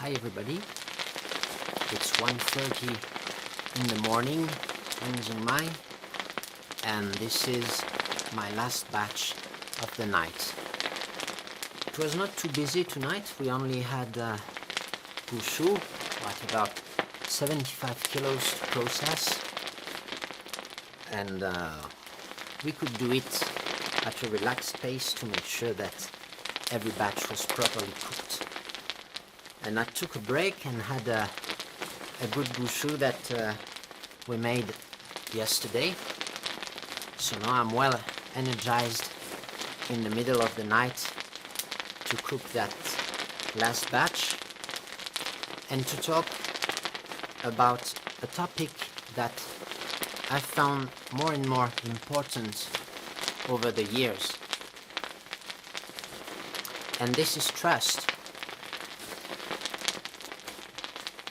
Hi everybody, it's 1:30 in the morning in Jingmai, and this is my last batch of the night. It was not too busy tonight. We only had pu-erh, about 75 kilos to process, and we could do it at a relaxed pace to make sure that every batch was properly cooked. And I took a break and had a good pu-erh that we made yesterday. So now I'm well energized in the middle of the night to cook that last batch and to talk about a topic that I found more and more important over the years. And this is trust.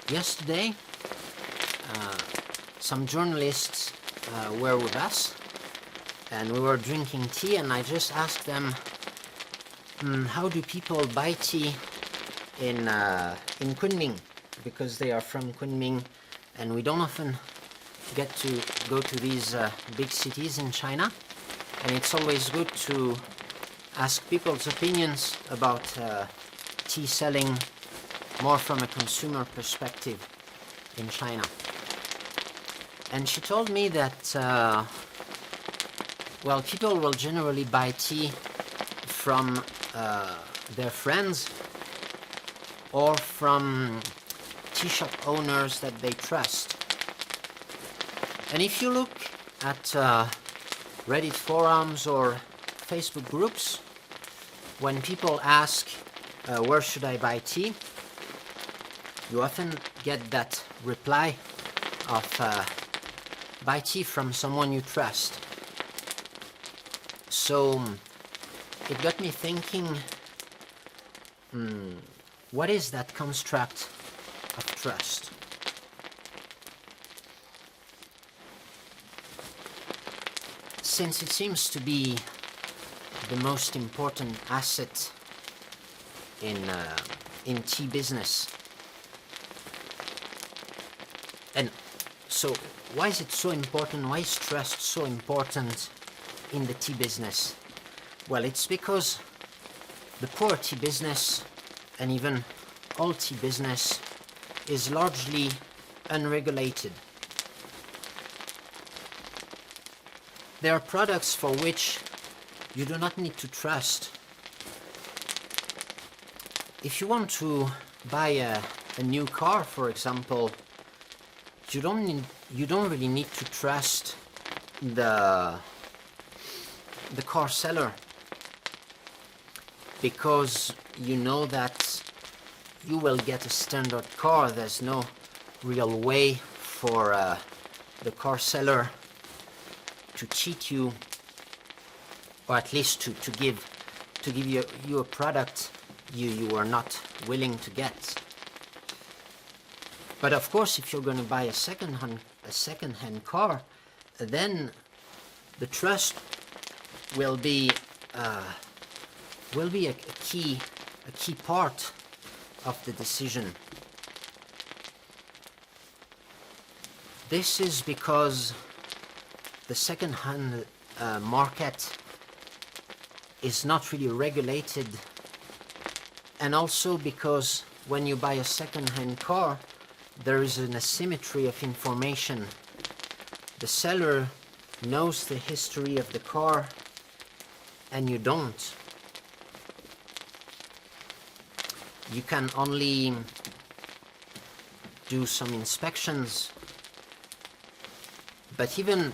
Yesterday, some journalists were with us, and we were drinking tea, and I just asked them, how do people buy tea in Kunming? Because they are from Kunming, and we don't often get to go to these big cities in China, and it's always good to ask people's opinions about tea selling more from a consumer perspective in China. And she told me that well, people will generally buy tea from their friends or from tea shop owners that they trust. And if you look at Reddit forums or Facebook groups, when people ask where should I buy tea, you often get that reply of buy tea from someone you trust. So it got me thinking, what is that construct of trust? Since it seems to be the most important asset in tea business. And so why is it so important? Why is trust so important in the tea business? Well, it's because the poor tea business, and even all tea business, is largely unregulated. There are products for which you do not need to trust. If you want to buy a new car, for example, you don't really need to trust the car seller, because you know that you will get a standard car. There's no real way for the car seller to cheat you, or at least to give you a product you are not willing to get. But of course, if you're going to buy a second-hand car, then the trust will be a key part of the decision. This is because the second-hand market is not really regulated, and also because when you buy a second-hand car, there is an asymmetry of information. The seller knows the history of the car, and you don't. You can only do some inspections, but even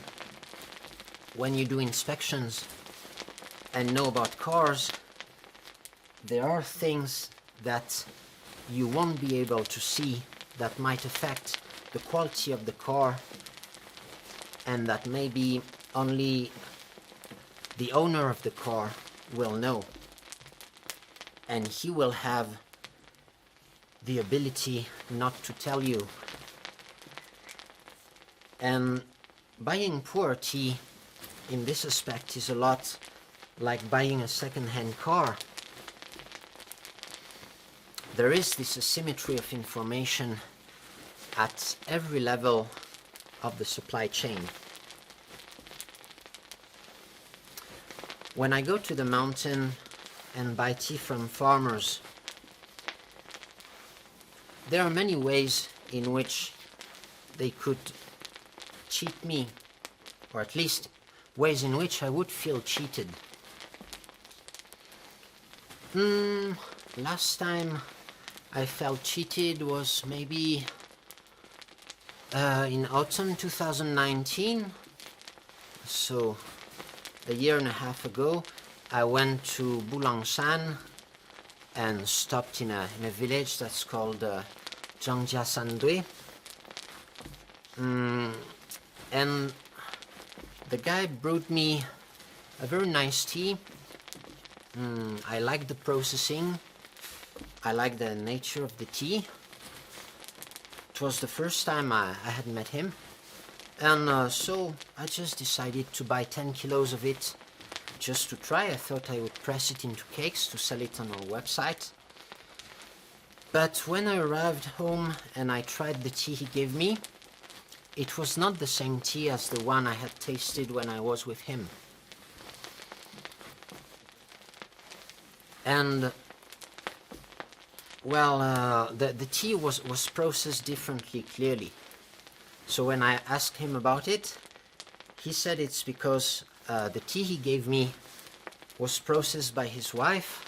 when you do inspections and know about cars, there are things that you won't be able to see that might affect the quality of the car, and that maybe only the owner of the car will know, and he will have the ability not to tell you. And buying pu-erh tea in this aspect is a lot like buying a second-hand car. there is this asymmetry of information at every level of the supply chain. When I go to the mountain and buy tea from farmers, there are many ways in which they could cheat me, or at least ways in which I would feel cheated. Last time I felt cheated was maybe in autumn 2019, so a year and a half ago. I went to Bulangshan and stopped in a village that's called Zhangjiasandui. And the guy brewed me a very nice tea. I like the processing. I like the nature of the tea. It was the first time I had met him. And so I just decided to buy 10 kilos of it just to try. I thought I would press it into cakes to sell it on our website. But when I arrived home and I tried the tea he gave me, it was not the same tea as the one I had tasted when I was with him. And well, the tea was processed differently, clearly. So when I asked him about it, he said it's because the tea he gave me was processed by his wife,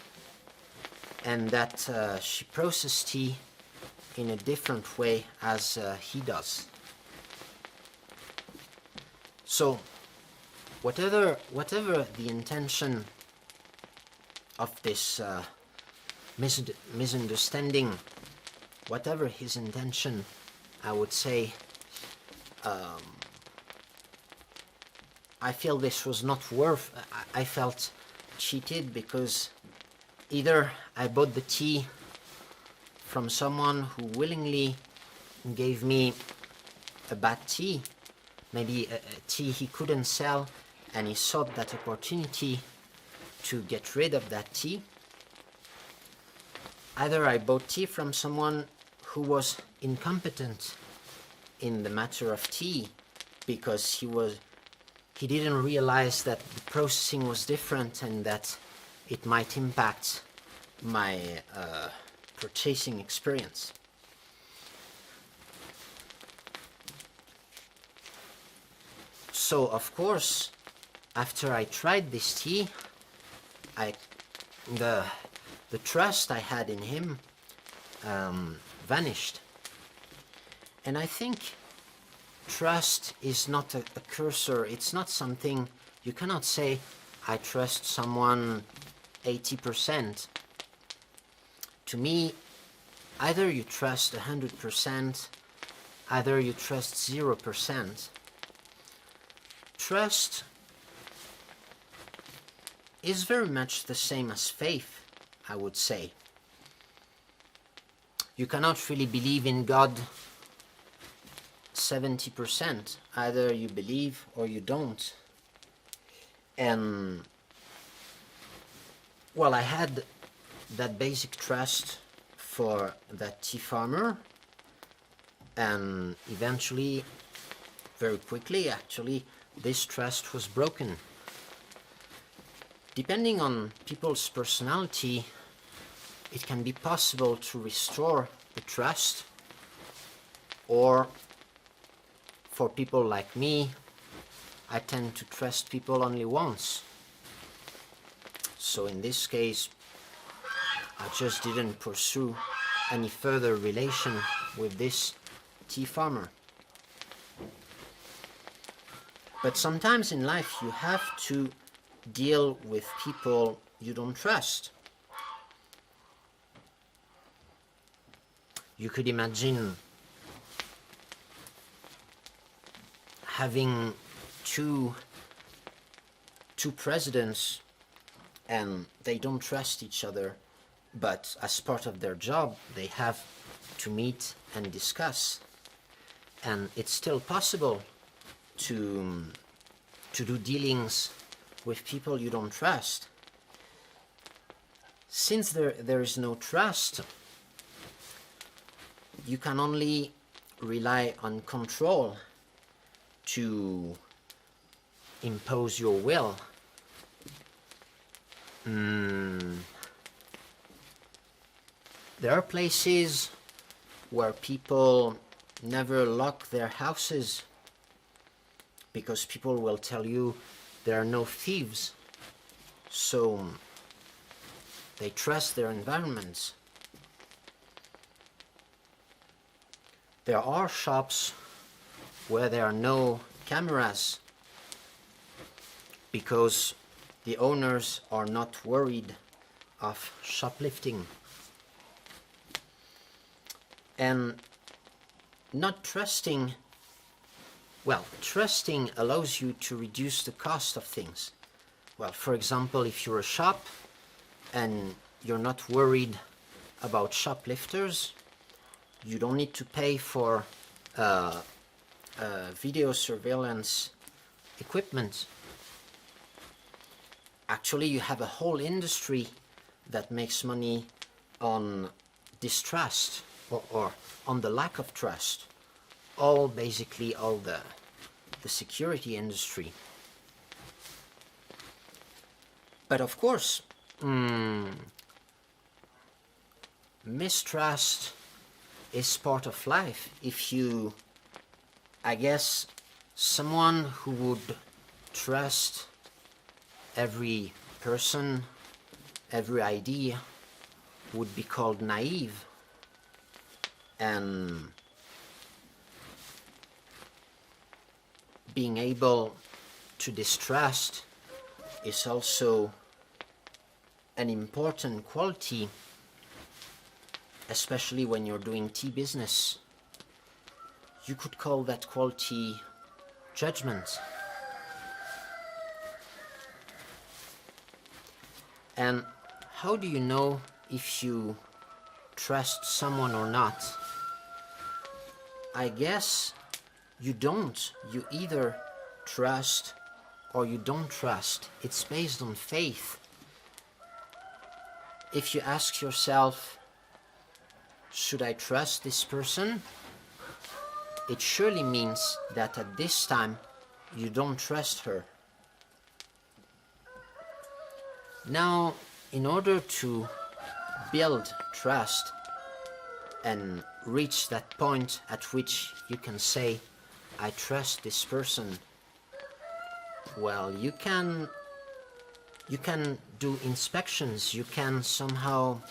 and that she processed tea in a different way as he does. So whatever the intention of this misunderstanding, whatever his intention, I would say, I feel this was not worth. I felt cheated because either I bought the tea from someone who willingly gave me a bad tea, maybe a tea he couldn't sell, and he sought that opportunity to get rid of that tea. Either I bought tea from someone who was incompetent in the matter of tea because he didn't realize that the processing was different and that it might impact my purchasing experience. So of course, after I tried this tea, the trust I had in him vanished. And I think trust is not a cursor. It's not something you cannot say, I trust someone 80%. To me, either you trust 100%, either you trust 0%. Trust is very much the same as faith, I would say. You cannot really believe in God 70%. Either you believe or you don't. And well, I had that basic trust for that tea farmer, and eventually, very quickly actually, this trust was broken. Depending on people's personality, it can be possible to restore the trust, or for people like me, I tend to trust people only once. So in this case, I just didn't pursue any further relation with this tea farmer. But sometimes in life you have to deal with people you don't trust. You could imagine having two presidents and they don't trust each other, but as part of their job they have to meet and discuss, and it's still possible to do dealings with people you don't trust. Since there is no trust, you can only rely on control to impose your will. There are places where people never lock their houses because people will tell you there are no thieves, so they trust their environments. There are shops where there are no cameras because the owners are not worried of shoplifting. And not trusting, well, trusting allows you to reduce the cost of things. Well, for example, if you're a shop and you're not worried about shoplifters, you don't need to pay for video surveillance equipment. Actually, you have a whole industry that makes money on distrust or on the lack of trust. Basically all the security industry. But of course, mistrust is part of life. I guess someone who would trust every person, every idea would be called naive. And being able to distrust is also an important quality, especially when you're doing tea business. You could call that quality judgment. And how do you know if you trust someone or not? I guess you don't. You either trust or you don't trust. It's based on faith. If you ask yourself, should I trust this person? It surely means that at this time you don't trust her. Now, in order to build trust and reach that point at which you can say, I trust this person, well, you can do inspections, you can somehow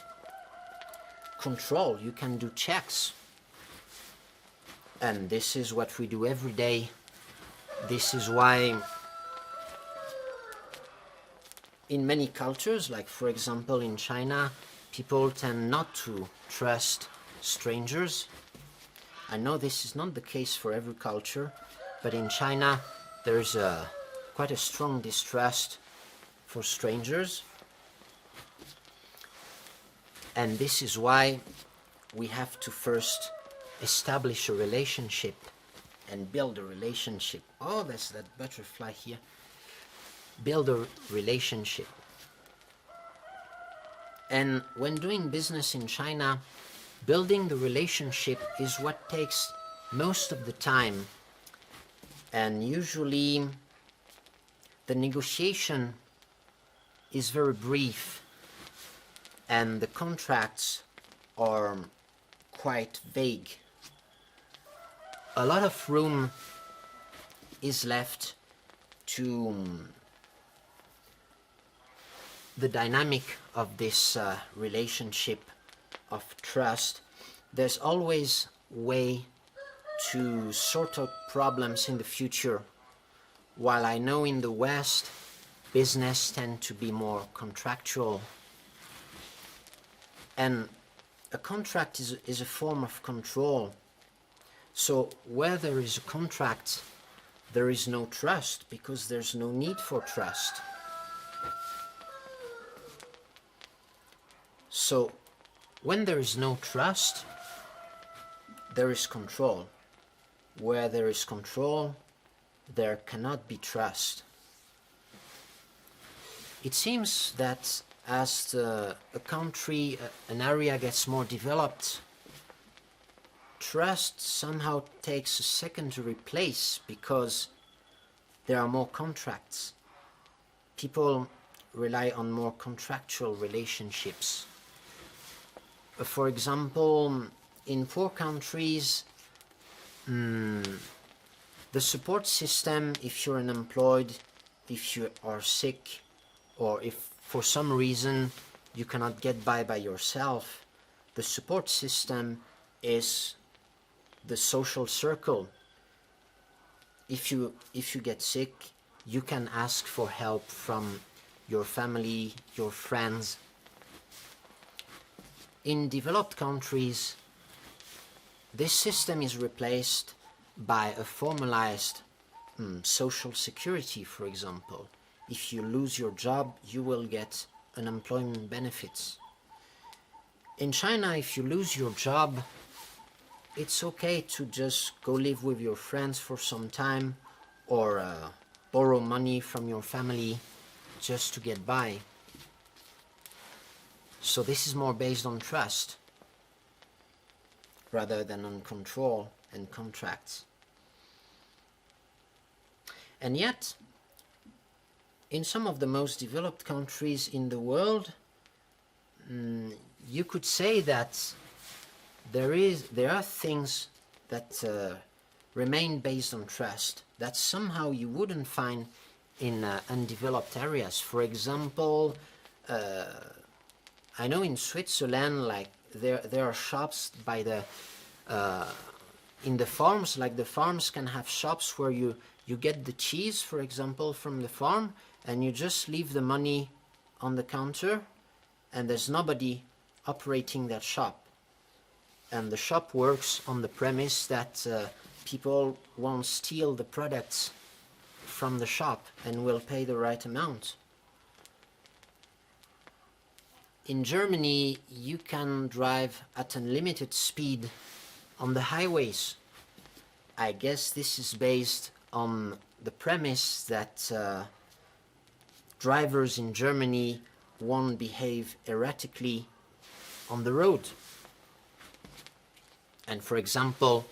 control, you can do checks. And this is what we do every day. This is why in many cultures, like for example in China, people tend not to trust strangers. I know this is not the case for every culture, but in China there's quite a strong distrust for strangers. And this is why we have to first establish a relationship and build a relationship. Oh, there's that butterfly here. Build a relationship. And when doing business in China, building the relationship is what takes most of the time. And usually the negotiation is very brief and the contracts are quite vague. A lot of room is left to the dynamic of this relationship of trust. There's always a way to sort out problems in the future. While I know in the West, business tend to be more contractual. And a contract is a form of control. So where there is a contract, there is no trust because there's no need for trust. So when there is no trust, there is control. Where there is control, there cannot be trust. It seems that as a country, an area gets more developed, trust somehow takes a secondary place because there are more contracts. People rely on more contractual relationships. For example, in poor countries, the support system, if you're unemployed, if you are sick, or if for some reason you cannot get by yourself, the support system is the social circle. If you get sick, you can ask for help from your family, your friends. In developed countries, this system is replaced by a formalized social security, for example. If you lose your job, you will get unemployment benefits. In China, if you lose your job, it's okay to just go live with your friends for some time, or borrow money from your family just to get by. So this is more based on trust rather than on control and contracts. And yet, in some of the most developed countries in the world, you could say that there are things that remain based on trust that somehow you wouldn't find in undeveloped areas. For example, I know in Switzerland, like there are shops by the in the farms. Like the farms can have shops where you get the cheese, for example, from the farm, and you just leave the money on the counter, and there's nobody operating that shop. And the shop works on the premise that people won't steal the products from the shop and will pay the right amount. In Germany, you can drive at unlimited speed on the highways. I guess this is based on the premise that drivers in Germany won't behave erratically on the road. And for example,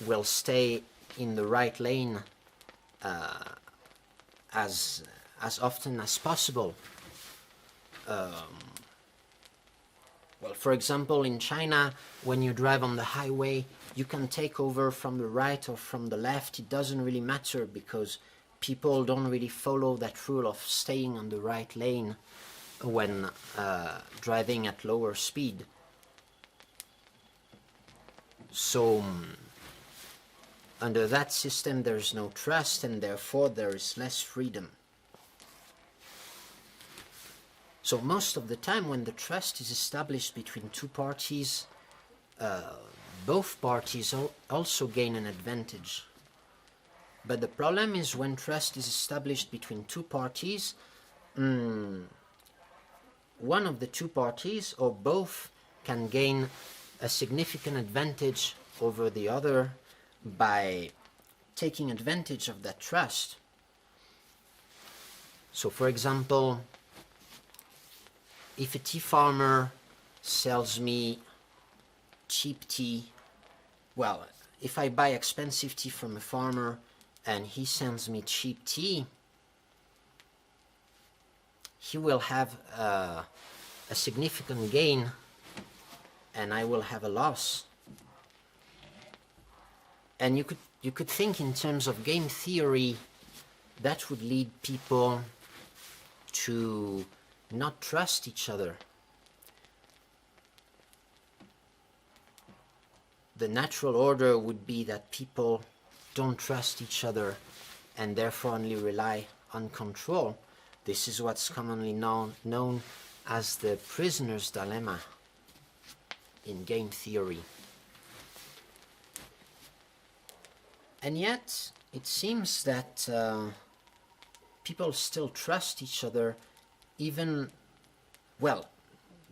will stay in the right lane as often as possible. Well, for example, in China, when you drive on the highway, you can take over from the right or from the left. It doesn't really matter because people don't really follow that rule of staying on the right lane when driving at lower speed. So under that system there is no trust, and therefore there is less freedom. So most of the time when the trust is established between two parties, both parties also gain an advantage. But the problem is when trust is established between two parties, one of the two parties or both can gain a significant advantage over the other by taking advantage of that trust. So for example, if a tea farmer sells me cheap tea, well, if I buy expensive tea from a farmer and he sends me cheap tea, he will have a significant gain and I will have a loss. And you could think in terms of game theory, that would lead people to not trust each other. The natural order would be that people don't trust each other and therefore only rely on control. This is what's commonly known as the prisoner's dilemma in game theory. And yet, it seems that people still trust each other even, well,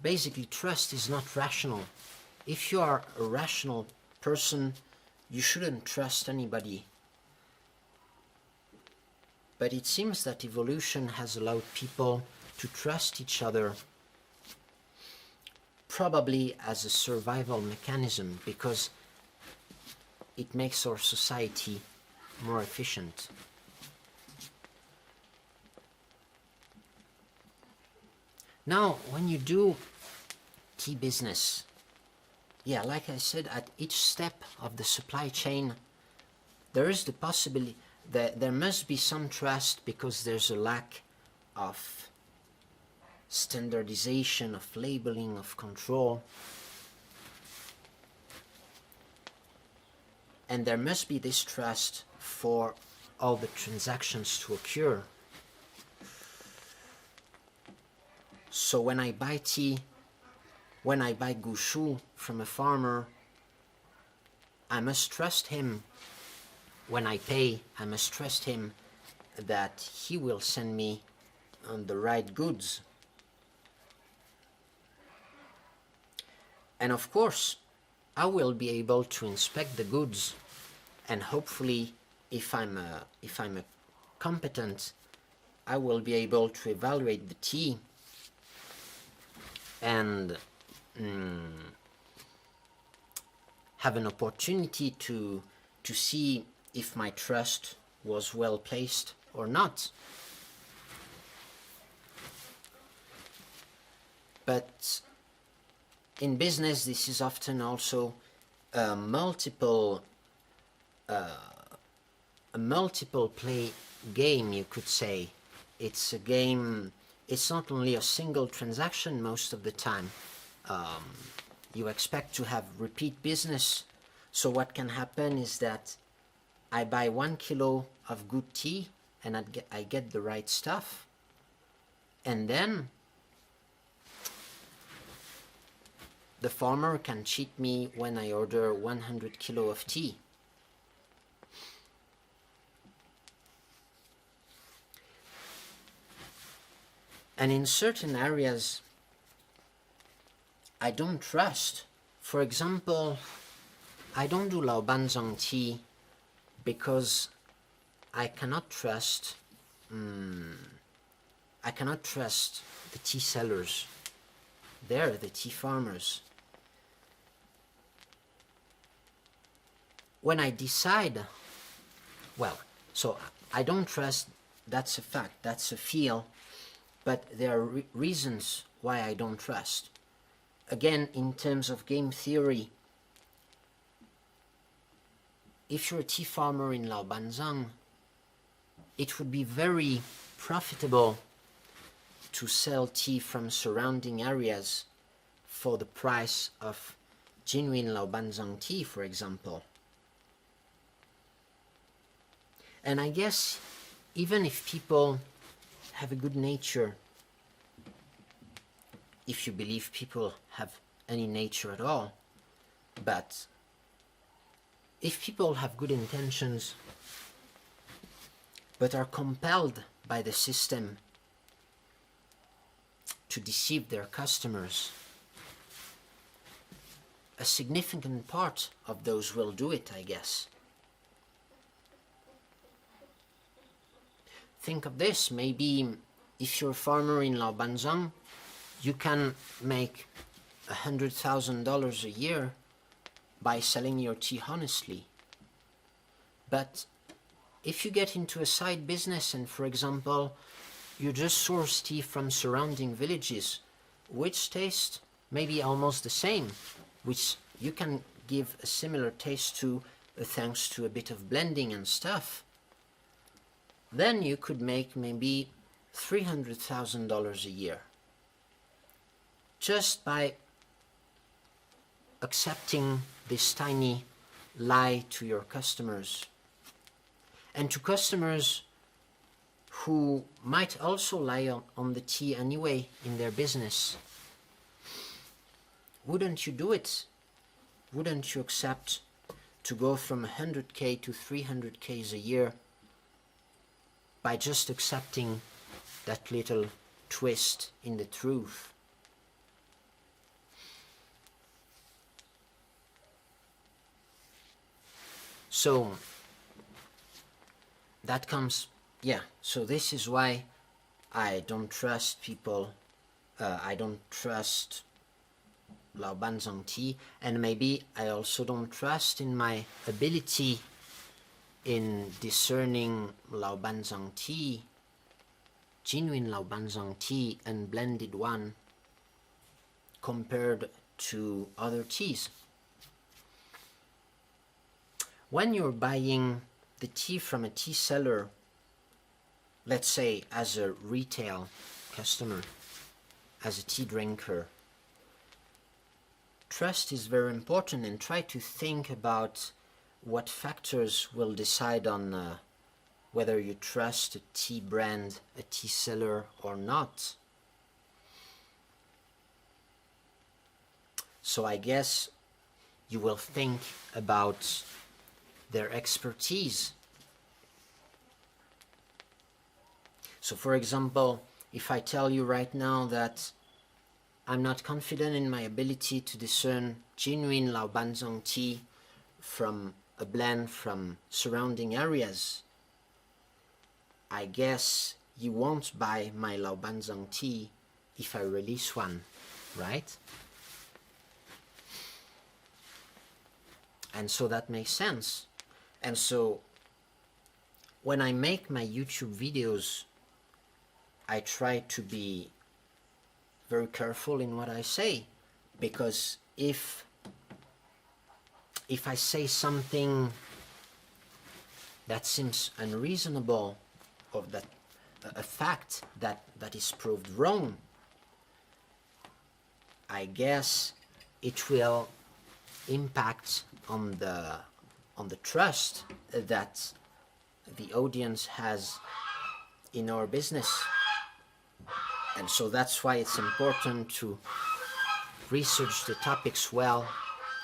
basically trust is not rational. If you are a rational person, you shouldn't trust anybody. But it seems that evolution has allowed people to trust each other, probably as a survival mechanism, because it makes our society more efficient. Now, when you do tea business, yeah, like I said, at each step of the supply chain, there is the possibility that there must be some trust, because there's a lack of standardization, of labeling, of control. And there must be this trust for all the transactions to occur. So when I buy tea, when I buy gushu from a farmer, I must trust him. When I pay, I must trust him that he will send me the right goods. And of course, I will be able to inspect the goods, and hopefully, if I'm a competent, I will be able to evaluate the tea and have an opportunity to see if my trust was well placed or not. But in business, this is often also a multiple play game, you could say. It's a game, it's not only a single transaction most of the time. You expect to have repeat business. So what can happen is that I buy 1 kilo of good tea and I get the right stuff. And then the farmer can cheat me when I order 100 kilo of tea. And in certain areas, I don't trust. For example, I don't do Lao Banzang tea because I cannot trust the tea sellers. They're the tea farmers. When I decide, well, so I don't trust, that's a fact, that's a feel, but there are reasons why I don't trust. Again, in terms of game theory, if you're a tea farmer in Lao Banzang, it would be very profitable to sell tea from surrounding areas for the price of genuine Lao Banzang tea, for example. And I guess even if people have a good nature, if you believe people have any nature at all, but if people have good intentions but are compelled by the system to deceive their customers, a significant part of those will do it, I guess. Think of this, maybe if you're a farmer in Lao Banzang, you can make $100,000 a year by selling your tea honestly. But if you get into a side business and, for example, you just source tea from surrounding villages, which taste maybe almost the same, which you can give a similar taste to thanks to a bit of blending and stuff, then you could make maybe $300,000 a year just by accepting this tiny lie to your customers, and to customers who might also lie on the tea anyway in their business. Wouldn't you do it? Wouldn't you accept to go from 100K to 300K a year by just accepting that little twist in the truth? So that comes, so this is why I don't trust people. I don't trust Laobanzang tea, and maybe I also don't trust in my ability in discerning Laobanzang tea, genuine Laobanzang tea and blended one compared to other teas. When you're buying the tea from a tea seller, let's say as a retail customer, as a tea drinker, trust is very important, and try to think about what factors will decide on whether you trust a tea brand, a tea seller or not. So I guess you will think about their expertise. So for example, if I tell you right now that I'm not confident in my ability to discern genuine Laobanzang tea from a blend from surrounding areas, I guess you won't buy my Laobanzang tea if I release one, right? And so that makes sense. And so when I make my YouTube videos, I try to be very careful in what I say, because if I say something that seems unreasonable, or that a fact that is proved wrong, I guess it will impact on the trust that the audience has in our business. And so that's why it's important to research the topics well,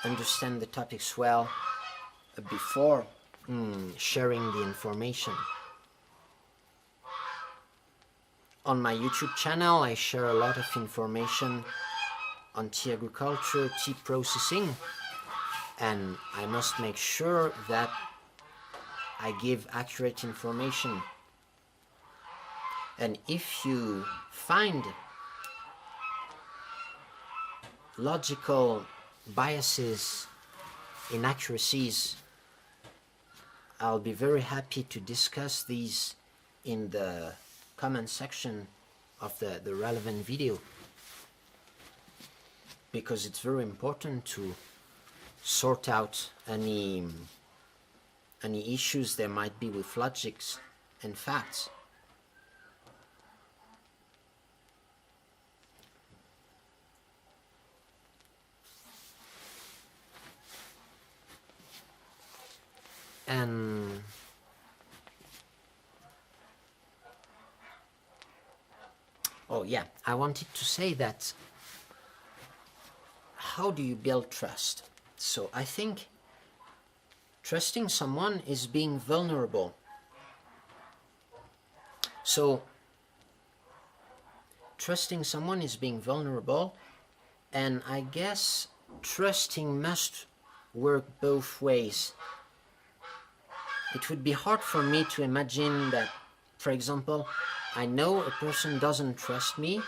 understand the topics well before sharing the information. On my YouTube channel, I share a lot of information on tea agriculture, tea processing, and I must make sure that I give accurate information. And if you find logical biases, inaccuracies, I'll be very happy to discuss these in the comment section of the relevant video, because it's very important to sort out any issues there might be with logics and facts. And oh yeah, I wanted to say that how do you build trust? So I think trusting someone is being vulnerable. So trusting someone is being vulnerable, and I guess trusting must work both ways. It would be hard for me to imagine that, for example, I know a person doesn't trust me,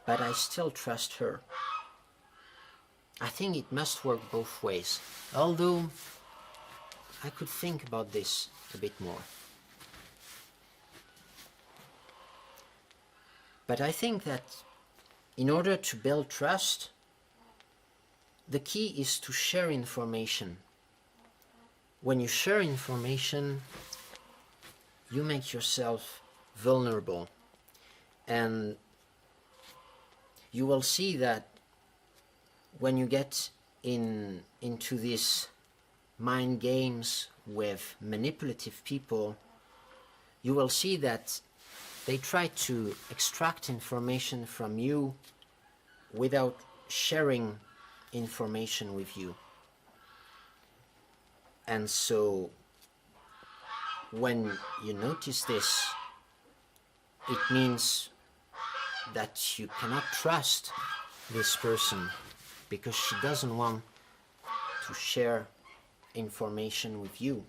but I still trust her. I think it must work both ways, although I could think about this a bit more. But I think that in order to build trust, the key is to share information. When you share information, you make yourself vulnerable, and you will see that when you get into these mind games with manipulative people, you will see that they try to extract information from you without sharing information with you. And so when you notice this, it means that you cannot trust this person because she doesn't want to share information with you.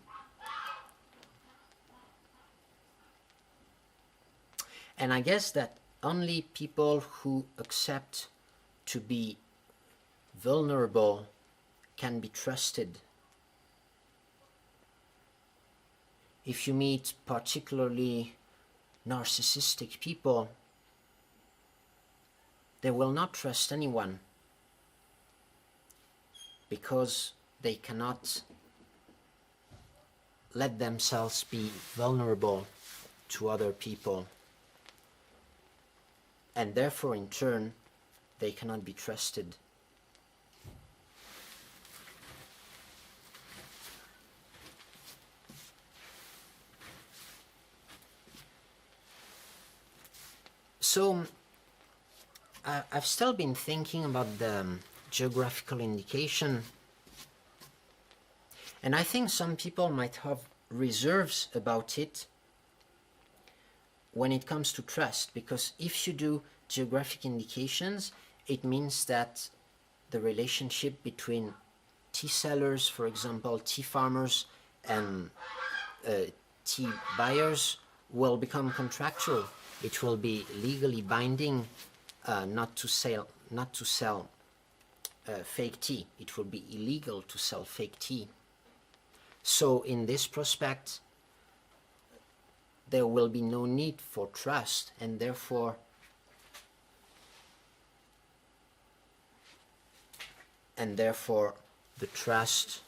And I guess that only people who accept to be vulnerable can be trusted. If you meet particularly narcissistic people, they will not trust anyone because they cannot let themselves be vulnerable to other people, and therefore in turn they cannot be trusted. So I've still been thinking about the geographical indication, and I think some people might have reserves about it when it comes to trust, because if you do geographic indications, it means that the relationship between tea sellers, for example, tea farmers, and tea buyers will become contractual. It will be legally binding not to sell fake tea. It will be illegal to sell fake tea. So in this prospect, there will be no need for trust, and therefore the trust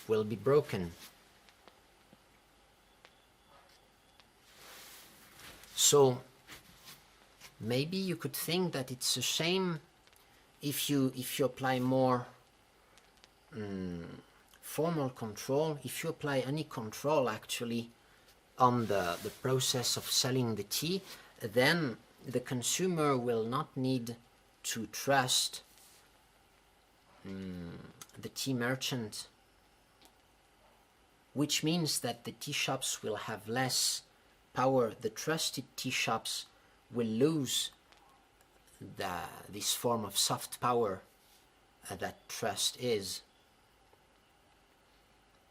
will be broken. So maybe you could think that it's a shame if you apply more formal control, if you apply any control actually on the process of selling the tea, then the consumer will not need to trust the tea merchant, which means that the tea shops will have less power. The trusted tea shops will lose this form of soft power that trust is.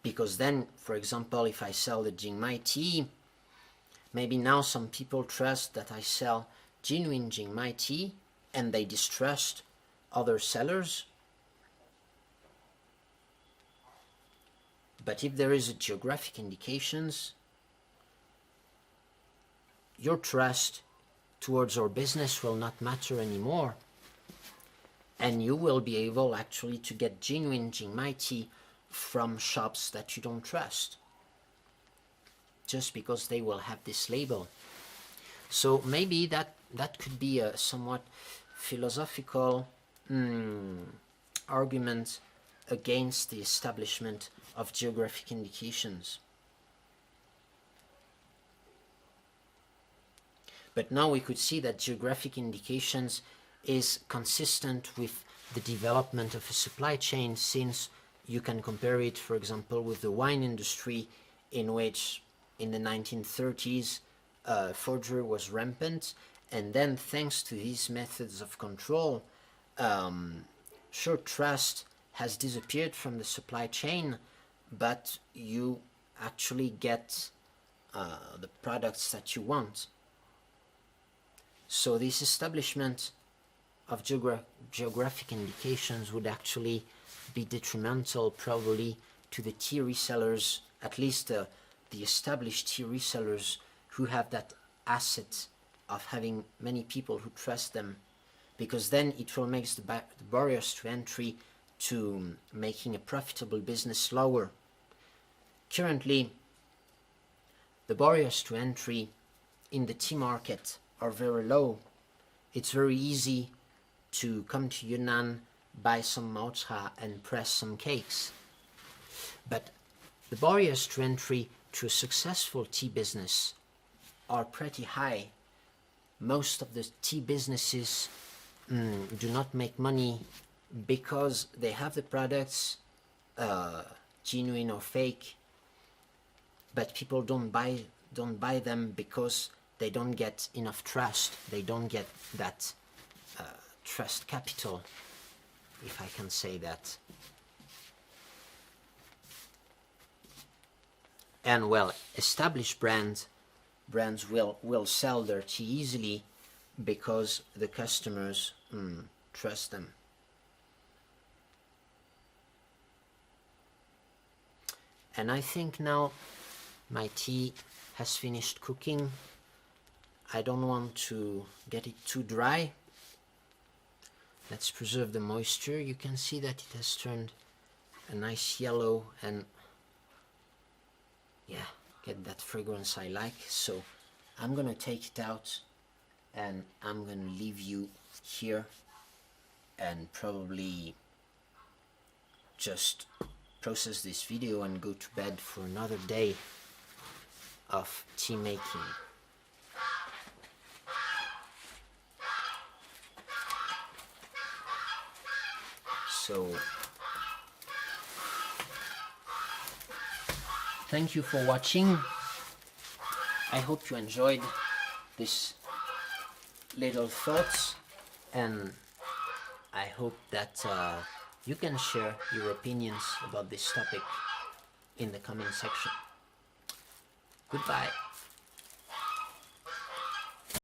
Because then, for example, if I sell the jingmai tea, maybe now some people trust that I sell genuine jingmai tea and they distrust other sellers. But if there is a geographic indications, your trust towards our business will not matter anymore, and you will be able actually to get genuine jingmai tea from shops that you don't trust, just because they will have this label. So maybe that could be a somewhat philosophical argument against the establishment of geographic indications. But now we could see that geographic indications is consistent with the development of a supply chain, since you can compare it, for example, with the wine industry, in which in the 1930s forgery was rampant, and then thanks to these methods of control, sure, trust has disappeared from the supply chain, but you actually get the products that you want. So this establishment of geographic indications would actually be detrimental probably to the tea resellers, at least the established tea resellers who have that asset of having many people who trust them, because then it will make the barriers to entry to making a profitable business lower. Currently, the barriers to entry in the tea market are very low. It's very easy to come to Yunnan, buy some mocha and press some cakes. But the barriers to entry to a successful tea business are pretty high. Most of the tea businesses do not make money because they have the products, genuine or fake, but people don't buy them because they don't get enough trust. They don't get that trust capital, if I can say that. And well, established brands will sell their tea easily because the customers trust them. And I think now my tea has finished cooking. I don't want to get it too dry. Let's preserve the moisture. You can see that it has turned a nice yellow, and yeah, get that fragrance I like. So I'm gonna take it out and I'm gonna leave you here and probably just process this video and go to bed for another day of tea making. So thank you for watching. I hope you enjoyed this little thoughts, and I hope that you can share your opinions about this topic in the comment section. Goodbye.